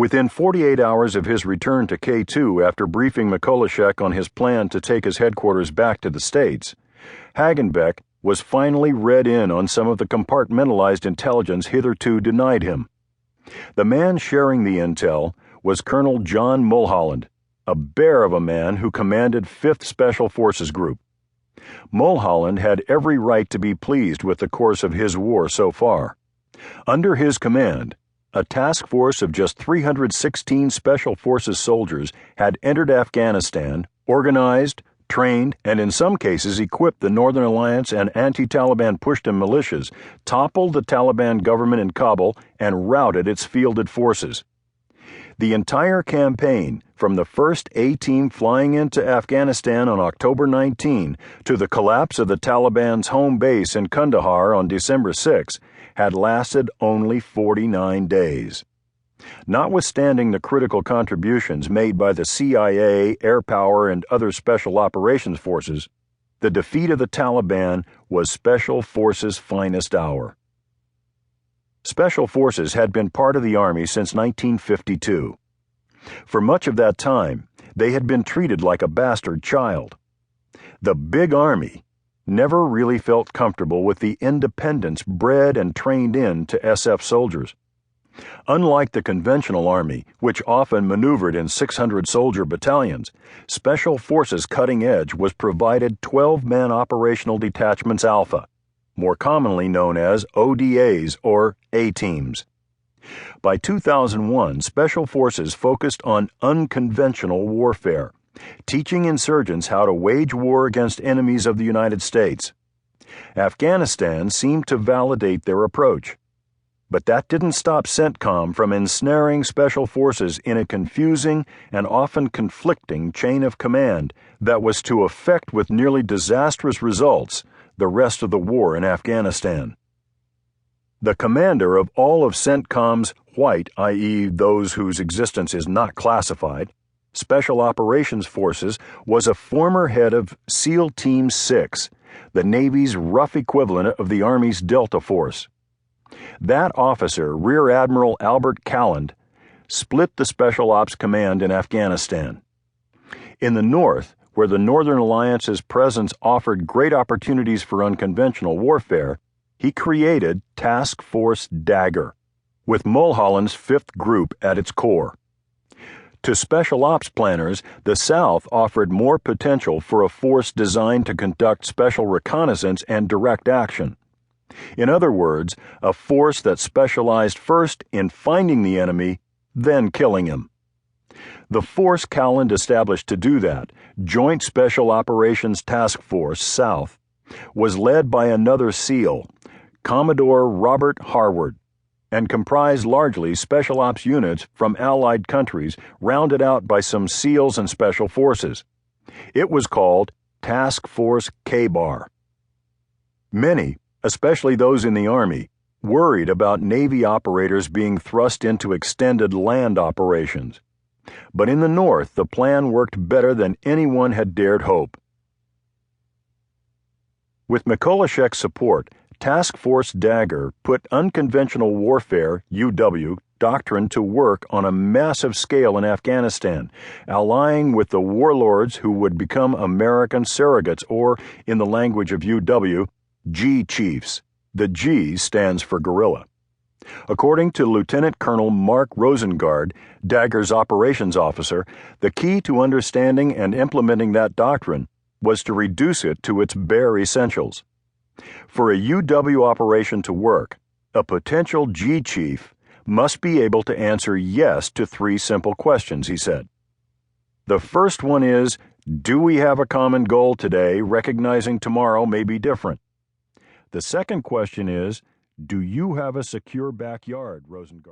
Within 48 hours of his return to K2 after briefing Mikulášek on his plan to take his headquarters back to the States, Hagenbeck was finally read in on some of the compartmentalized intelligence hitherto denied him. The man sharing the intel was Colonel John Mulholland, a bear of a man who commanded 5th Special Forces Group. Mulholland had every right to be pleased with the course of his war so far. Under his command, a task force of just 316 Special Forces soldiers had entered Afghanistan, organized, trained, and in some cases equipped the Northern Alliance and anti-Taliban Pushtun militias, toppled the Taliban government in Kabul, and routed its fielded forces. The entire campaign, from the first A-Team flying into Afghanistan on October 19 to the collapse of the Taliban's home base in Kandahar on December 6, had lasted only 49 days. Notwithstanding the critical contributions made by the CIA, Air Power, and other Special Operations Forces, the defeat of the Taliban was Special Forces' finest hour. Special Forces had been part of the Army since 1952. For much of that time, they had been treated like a bastard child. The Big Army never really felt comfortable with the independence bred and trained into SF soldiers. Unlike the conventional Army, which often maneuvered in 600-soldier battalions, Special Forces Cutting Edge was provided 12-man Operational Detachments Alpha, more commonly known as ODAs or A-Teams. By 2001, Special Forces focused on unconventional warfare, teaching insurgents how to wage war against enemies of the United States. Afghanistan seemed to validate their approach. But that didn't stop CENTCOM from ensnaring Special Forces in a confusing and often conflicting chain of command that was to affect with nearly disastrous results the rest of the war in Afghanistan. The commander of all of CENTCOM's white, i.e. those whose existence is not classified, Special Operations Forces was a former head of SEAL Team 6, the Navy's rough equivalent of the Army's Delta Force. That officer, Rear Admiral Albert Calland, split the Special Ops Command in Afghanistan. In the north, where the Northern Alliance's presence offered great opportunities for unconventional warfare, he created Task Force Dagger, with Mulholland's 5th Group at its core. To Special Ops planners, the South offered more potential for a force designed to conduct special reconnaissance and direct action. In other words, a force that specialized first in finding the enemy, then killing him. The force Calland established to do that, Joint Special Operations Task Force South, was led by another SEAL, Commodore Robert Harward, and comprised largely Special Ops units from allied countries rounded out by some SEALs and Special Forces. It was called Task Force K-Bar. Many, especially those in the Army, worried about Navy operators being thrust into extended land operations. But in the North, the plan worked better than anyone had dared hope. With Mikulášek's support, Task Force Dagger put unconventional warfare, UW, doctrine to work on a massive scale in Afghanistan, allying with the warlords who would become American surrogates, or, in the language of UW, G Chiefs. The G stands for guerrilla. According to Lieutenant Colonel Mark Rosengard, Dagger's operations officer, the key to understanding and implementing that doctrine was to reduce it to its bare essentials. For a UW operation to work, a potential G Chief must be able to answer yes to 3 simple questions, he said. The first one is, do we have a common goal today, recognizing tomorrow may be different? The second question is, do you have a secure backyard, Rosengard?